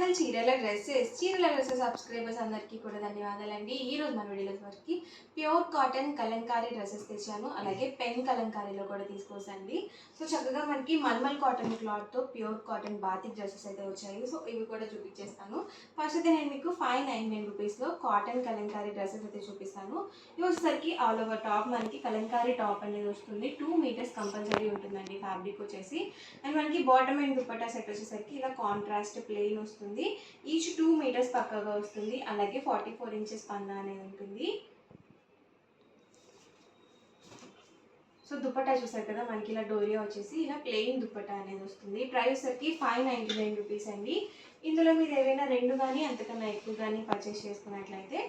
Channel చీరల dresses subscribers అందరికీ కూడా ధన్యవాదాలండి. ఈరోజు మన వీడియోస్ వరకు ప్యూర్ కాటన్ కలంకారీ డ్రెస్సెస్ తెచ్చాను. అలాగే పెన్ కలంకారీలో కూడా తీసుకొచ్చండి. సో చక్కగా మనకి మల్మల్ కాటన్ క్లాత్తో ప్యూర్ కాటన్ బాతిక్ డ్రెస్సెస్ అయితే వచ్చాయి. సో ఇవి కూడా చూపించేస్తాను. ఫస్ట్ అయితే నేను మీకు 599 రూపీస్లో కాటన్ కలంకారీ డ్రెస్సెస్ అయితే చూపిస్తాను. ఇవి వచ్చేసరికి ఆల్ ఓవర్ టాప్ మనకి కలంకారీ టాప్ అనేది వస్తుంది. 2 మీటర్స్ కంపల్సరీ ఉంటుందండి ఫ్యాబ్రిక్ వచ్చేసి. అండ్ మనకి బాటమ్ అండ్ దుపట్టా సెట్ వచ్చేసరికి ఇలా కాంట్రాస్ట్ ప్లెయిన్ వస్తుంది. ఈచ్ 2 మీటర్స్ పక్కగా వస్తుంది. అలాగే 44 ఇంచెస్ పన్నా అనేది ఉంటుంది. సో దుపట్టా చూసారు కదా, మనకి ఇలా డోరియా వచ్చేసి ఇలా ప్లెయిన్ దుపట్టా అనేది వస్తుంది. ప్రైస్ వచ్చి 599 రూపీస్ అండి. ఇందులో మీరు ఏవైనా రెండు కానీ అంతకన్నా ఎక్కువ కానీ పర్చేస్ చేసుకున్నట్లయితే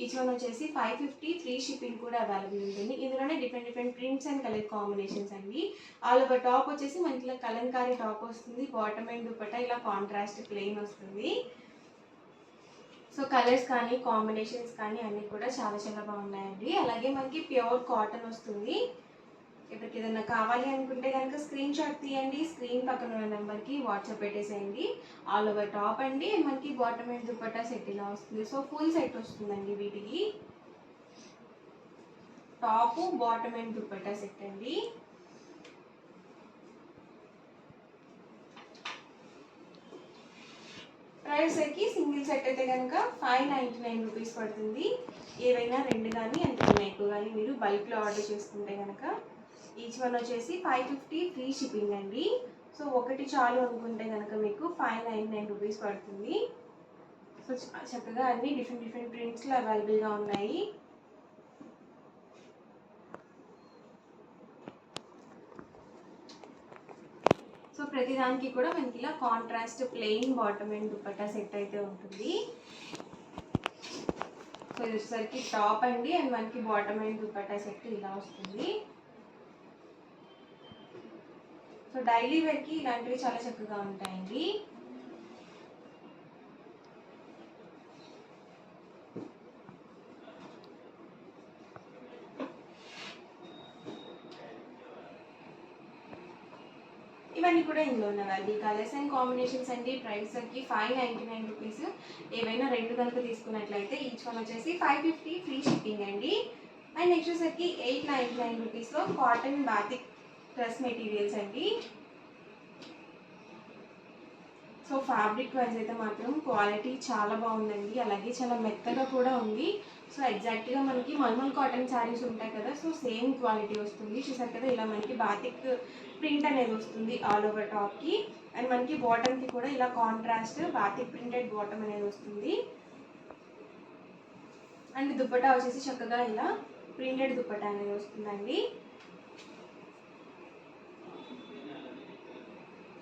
ఈచ్ వన్ వచ్చేసి 550, ఫ్రీ షిప్పింగ్ కూడా అవైలబుల్ ఉంటుంది. ఇందులోనే different prints and colour combinations అండి. ఆల్ ఓవర్ టాప్ వచ్చేసి మనకి ఇలా కలంకారీ టాప్ వస్తుంది. బాటమ్ అండ్ దుపట్టా ఇలా కాంట్రాస్ట్ ప్లెయిన్ వస్తుంది. సో కలర్స్ కానీ కాంబినేషన్స్ కానీ అన్నీ కూడా చాలా చాలా బాగున్నాయండి. అలాగే మనకి ప్యూర్ కాటన్ వస్తుంది. ఎవరికి ఏదైనా కావాలి అనుకుంటే కనుక స్క్రీన్ షాట్ తీయండి. స్క్రీన్ పక్కన ఉన్న నెంబర్కి వాట్సాప్ పెట్టేసేయండి. ఆల్ ఓవర్ టాప్ అండి. మనకి బాటమ్ అండ్ దుపట్టా సెట్ ఇలా వస్తుంది. సో ఫుల్ సెట్ వస్తుందండి. వీటికి top, bottom and dupatta set అండి. ప్రైస్కి సింగిల్ సెట్ అయితే కనుక 599 రూపీస్ పడుతుంది. ఏవైనా రెండు కానీ అంతకన్నా ఎక్కువ కానీ మీరు బల్క్లో ఆర్డర్ చేసుకుంటే కనుక ఈచ్ వన్ వచ్చేసి 550, ఫ్రీ షిప్పింగ్ అండి. సో ఒకటి చాలు అనుకుంటే కనుక మీకు 599 రూపీస్ పడుతుంది. సో చక్కగా అన్ని డిఫరెంట్ ప్రింట్స్లో అవైలబుల్గా ఉన్నాయి. సో ప్రతిదానికి కూడా మనకి ఇలా contrast plain bottom and dupatta set అయితే ఉంటుంది. సో ఇది వచ్చేసరికి టాప్ అండి. అండ్ మనకి బాటమ్ అండ్ దుపట్టా సెట్ ఇలా వస్తుంది. సో డైలీ వేర్కి ఇలాంటివి చాలా చక్కగా ఉంటాయండి. ఇవన్నీ కూడా ఇందులో ఉన్నవి కలర్స్ అండ్ కాంబినేషన్స్ అండి. ప్రైస్ వచ్చి 599 రూపీస్. ఏవైనా రెండు కనుక తీసుకున్నట్లయితే ఈచ్ వన్ వచ్చేసి 550, ఫ్రీ షిప్పింగ్ అండి. అండ్ నెక్స్ట్ వచ్చేసరికి 899 రూపీస్లో కాటన్ బాతిక్ డ్రెస్ మెటీరియల్స్ అండి. సో ఫ్యాబ్రిక్ వైజ్ అయితే మాత్రం క్వాలిటీ చాలా బాగుందండి. అలాగే చాలా మెత్తగా కూడా ఉంది. సో ఎగ్జాక్ట్గా మనకి మల్మల్ కాటన్ శారీస్ ఉంటాయి కదా, సో సేమ్ క్వాలిటీ వస్తుంది. చూసారు కదా, ఇలా మనకి బాతిక్ ప్రింట్ అనేది వస్తుంది ఆల్ ఓవర్ టాప్కి. అండ్ మనకి బాటమ్కి కూడా ఇలా కాంట్రాస్ట్ బాతిక్ ప్రింటెడ్ బాటమ్ అనేది వస్తుంది. అండ్ దుపట్టా వచ్చేసి చక్కగా ఇలా ప్రింటెడ్ దుపట్టా అనేది వస్తుందండి.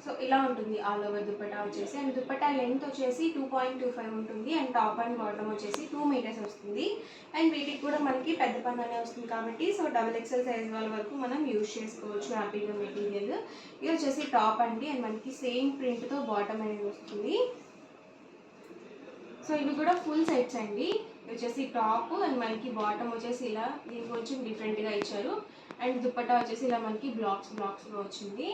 సో ఇలా ఉంటుంది ఆల్ ఓవర్ దుపట్టా వచ్చేసి. అండ్ దుపట్టా లెంత్ వచ్చేసి 2.25 ఉంటుంది. అండ్ టాప్ అండ్ బాటమ్ వచ్చేసి 2 మీటర్స్ వస్తుంది. అండ్ వీటికి కూడా మనకి పెద్ద పన్నానే వస్తుంది కాబట్టి సో XXL సైజ్ వాళ్ళ వరకు మనం యూజ్ చేసుకోవచ్చు హ్యాపీగా మెటీరియల్. ఇది వచ్చేసి టాప్ అండి. అండ్ మనకి సేమ్ ప్రింట్తో బాటమ్ అనేది వస్తుంది. సో ఇవి కూడా ఫుల్ సెట్స్ అండి. ఇది వచ్చేసి టాప్ అండ్ మనకి బాటమ్ వచ్చేసి ఇలా దీనికి కొంచెం డిఫరెంట్గా ఇచ్చారు. అండ్ దుపట్టా వచ్చేసి ఇలా మనకి బ్లాక్స్గా వచ్చింది.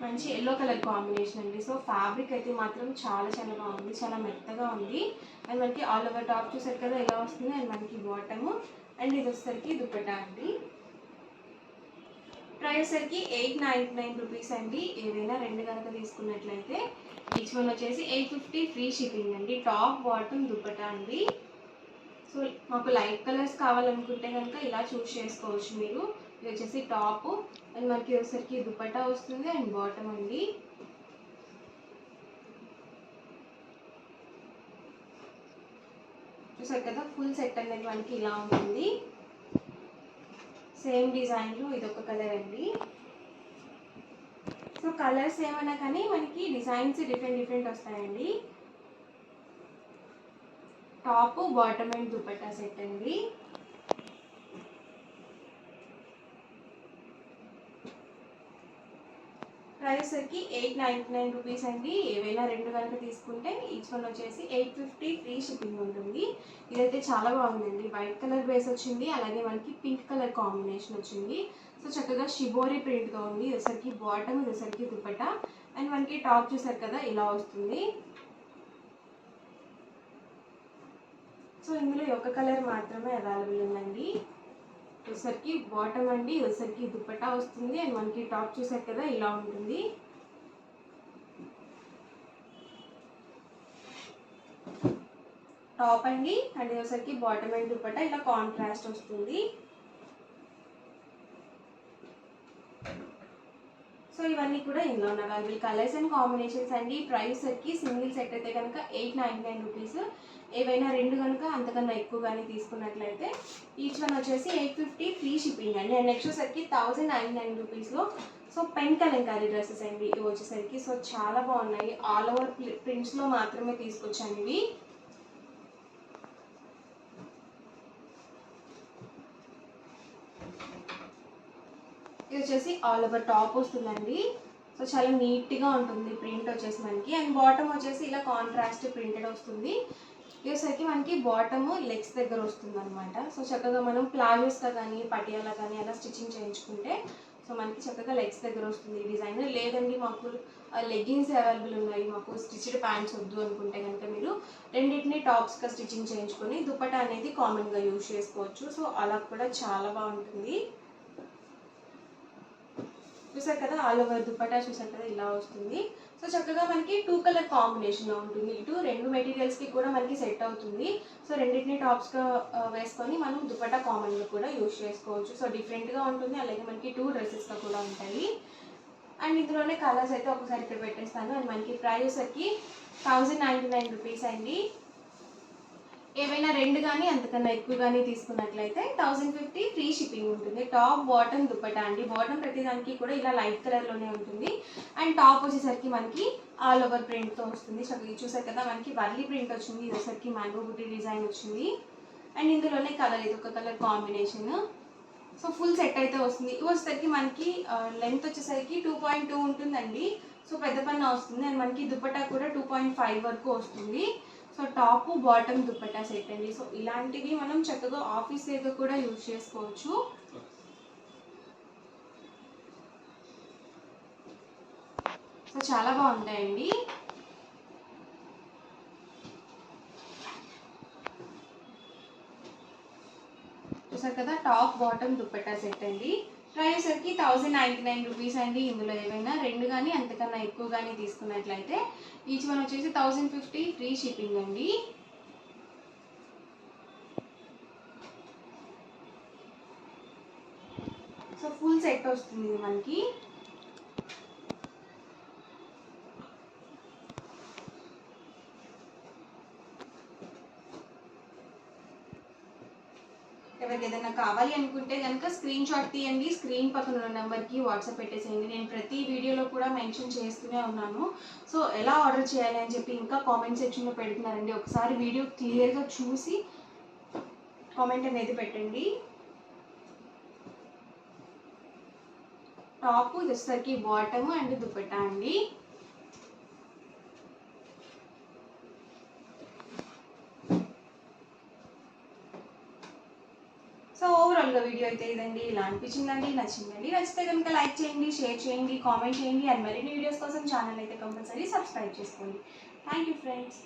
మంచి ఎల్లో కలర్ కాంబినేషన్ అండి. సో ఫ్యాబ్రిక్ అయితే మాత్రం చాలా చాలా బాగుంది. చాలా మెత్తగా ఉంది. అండ్ మనకి ఆల్ ఓవర్ టాప్ చూసారు కదా ఎలా వస్తుంది. అండ్ మనకి బాటము అండ్ ఇది వచ్చేసరికి దుపట్టా అండి. ప్రైస్ వచ్చేసరికి 899 రూపీస్ అండి. ఏదైనా రెండు కనుక తీసుకున్నట్లయితే ఈచ్ వన్ వచ్చేసి 850, ఫ్రీ షిప్పింగ్ అండి. టాప్, బాటమ్, దుపట్టా అండి. సో మాకు లైట్ కలర్స్ కావాలనుకుంటే కనుక ఇలా చూస్ చేసుకోవచ్చు మీరు. ఇది వచ్చేసి టాప్ అండ్ మనకి వచ్చేసరికి దుపట్టా వస్తుంది అండ్ బాటమ్ అండి. చూసారు కదా, ఫుల్ సెట్ అనేది మనకి ఇలా ఉంటుంది. సేమ్ డిజైన్లో ఇదొక కలర్ అండి. సో కలర్స్ ఏమైనా కానీ మనకి డిజైన్స్ డిఫరెంట్ వస్తాయండి. Top, bottom and dupatta set అండి. ప్రైస్ వచ్చేసరికి 899 రూపీస్ అండి. ఏవైనా రెండు కనుక తీసుకుంటే ఈచ్ వన్ వచ్చేసి 850 ఫ్రీ షిప్పింగ్ ఉంటుంది. ఇదైతే చాలా బాగుందండి. వైట్ కలర్ బేస్ వచ్చింది, అలాగే మనకి పింక్ కలర్ కాంబినేషన్ వచ్చింది. సో చక్కగా షిబోరి ప్రింట్తో ఉంది. ఇది వచ్చేసరికి బాటమ్, ఇది వచ్చేసరికి దుపట్టా, అండ్ మనకి టాప్ చూసారు కదా ఇలా వస్తుంది. సో ఇందులో ఒక కలర్ మాత్రమే అవైలబుల్ ఉందండి. వచ్చేసరికి బాటమ్ అండి, వచ్చేసరికి దుపట్టా వస్తుంది, అండ్ మనకి టాప్ చూసారు కదా ఇలా ఉంటుంది. టాప్ అండి, అండ్ వచ్చేసరికి బాటమ్ అండ్ దుపట్టా ఇలా కాంట్రాస్ట్ వస్తుంది. సో ఇవన్నీ కూడా ఇందులో ఉన్న అవైలబుల్ కలర్స్ అండ్ కాంబినేషన్స్ అండి. ప్రైస్ వచ్చి సింగిల్ సెట్ అయితే కనుక 899 రూపీస్. ఏవైనా రెండు కనుక అంతకన్నా ఎక్కువ కానీ తీసుకున్నట్లయితే ఈచ్ వన్ వచ్చేసి 850 ఫ్రీ షిప్పింగ్ అండి. అండ్ నెక్స్ట్ వచ్చేసరికి 1099 రూపీస్లో సో పెన్ కలంకారీ డ్రెస్సెస్ అండి ఇవి వచ్చేసరికి. సో చాలా బాగున్నాయి, ఆల్ ఓవర్ ప్రింట్స్లో మాత్రమే తీసుకొచ్చాను ఇవి. ఇది వచ్చేసి ఆల్ ఓవర్ టాప్ వస్తుందండి. సో చాలా నీట్గా ఉంటుంది ప్రింట్ వచ్చేసి మనకి. అండ్ బాటమ్ వచ్చేసి ఇలా కాంట్రాస్ట్ ప్రింటెడ్ వస్తుంది. ఇదేసరికి మనకి బాటమ్ లెగ్స్ దగ్గర వస్తుంది అనమాట. సో చక్కగా మనం ప్లాజోస్గా కానీ పటియాలా కానీ అలా స్టిచ్చింగ్ చేయించుకుంటే సో మనకి చక్కగా లెగ్స్ దగ్గర వస్తుంది ఈ డిజైన్. లేదండి మాకు లెగ్గిన్స్ అవైలబుల్ ఉన్నాయి, మాకు స్టిచ్డ్ ప్యాంట్స్ వద్దు అనుకుంటే కనుక మీరు రెండింటిని టాప్స్గా స్టిచ్చింగ్ చేయించుకొని దుపట్టా అనేది కామన్గా యూజ్ చేసుకోవచ్చు. సో అలా కూడా చాలా బాగుంటుంది. చూసారు కదా ఆల్ ఓవర్ దుపట్టా చూసారు కదా ఇలా వస్తుంది. సో చక్కగా మనకి 2 కలర్ కాంబినేషన్లో ఉంటుంది. ఇటు రెండు మెటీరియల్స్కి కూడా మనకి సెట్ అవుతుంది. సో రెండింటిని టాప్స్గా వేసుకొని మనం దుపట్టా కామన్గా కూడా యూజ్ చేసుకోవచ్చు. సో డిఫరెంట్గా ఉంటుంది, అలాగే మనకి 2 డ్రెస్సెస్గా కూడా ఉంటాయి. అండ్ ఇందులోనే కలర్స్ అయితే ఒకసారి ఇక్కడ పెట్టేస్తాను. అండ్ మనకి ప్రైస్ వచ్చి 1099 రూపీస్ అండి. ఏవైనా రెండు కానీ అంతకన్నా ఎక్కువ కానీ తీసుకున్నట్లయితే 1050 ఫ్రీ షిప్పింగ్ ఉంటుంది. టాప్ బాటమ్ దుపట్టా అండి. బాటమ్ ప్రతిదానికి కూడా ఇలా లైట్ కలర్లోనే ఉంటుంది. అండ్ టాప్ వచ్చేసరికి మనకి ఆల్ ఓవర్ ప్రింట్తో వస్తుంది. చక్కగా చూసారు కదా మనకి వర్లీ ప్రింట్ వచ్చింది, ఇది వచ్చేసరికి మ్యాంగో బుట్టి డిజైన్ వచ్చింది. అండ్ ఇందులోనే కలర్ ఇది ఒక colour combination. So full set అయితే వస్తుంది. ఇవి వచ్చేసరికి మనకి లెంత్ వచ్చేసరికి 2.2 ఉంటుందండి. సో పెద్ద పన్న వస్తుంది. అండ్ మనకి దుపట్టా కూడా 2.5 వరకు వస్తుంది. So top bottom dupatta set అండి. సో ఇలాంటివి మనం చక్కగా ఆఫీస్ వేర్గా కూడా యూజ్ చేసుకోవచ్చు. సో చాలా బాగుంటాయండి. చూసారు కదా టాప్ బాటమ్ దుపట్టా సెట్ అండి. ప్రైస్ వచ్చి 1099 రూపీస్ అండి. ఇందులో ఏవైనా రెండు కానీ అంతకన్నా ఎక్కువ కానీ తీసుకున్నట్లయితే ఈచ్ వన్ వచ్చేసి 1050 ఫ్రీ షిప్పింగ్ అండి. సో ఫుల్ సెట్ వస్తుంది మనకి. ఎవరికి ఏదైనా కావాలి అనుకుంటే కనుక స్క్రీన్ షాట్ తీయండి, స్క్రీన్ పక్కన ఉన్న నెంబర్కి వాట్సాప్ పెట్టేసేయండి. నేను ప్రతి వీడియోలో కూడా మెన్షన్ చేస్తూనే ఉన్నాను. సో ఎలా ఆర్డర్ చేయాలి అని చెప్పి ఇంకా కామెంట్ సెక్షన్లో పెడుతున్నారండి. ఒకసారి వీడియో క్లియర్గా చూసి కామెంట్ అనేది పెట్టండి. టాప్ వచ్చేసరికి బాటమ్ అండ్ దుపట్టా అండి. సో ఓవరాల్గా వీడియో అయితే ఇదండి. ఇలా అనిపించిందండి, నచ్చిందండి. నచ్చితే కనుక లైక్ చేయండి, షేర్ చేయండి, కామెంట్ చేయండి. అండ్ మరిన్ని వీడియోస్ కోసం ఛానల్ అయితే కంపల్సరీ సబ్స్క్రైబ్ చేసుకోండి. Thank you friends.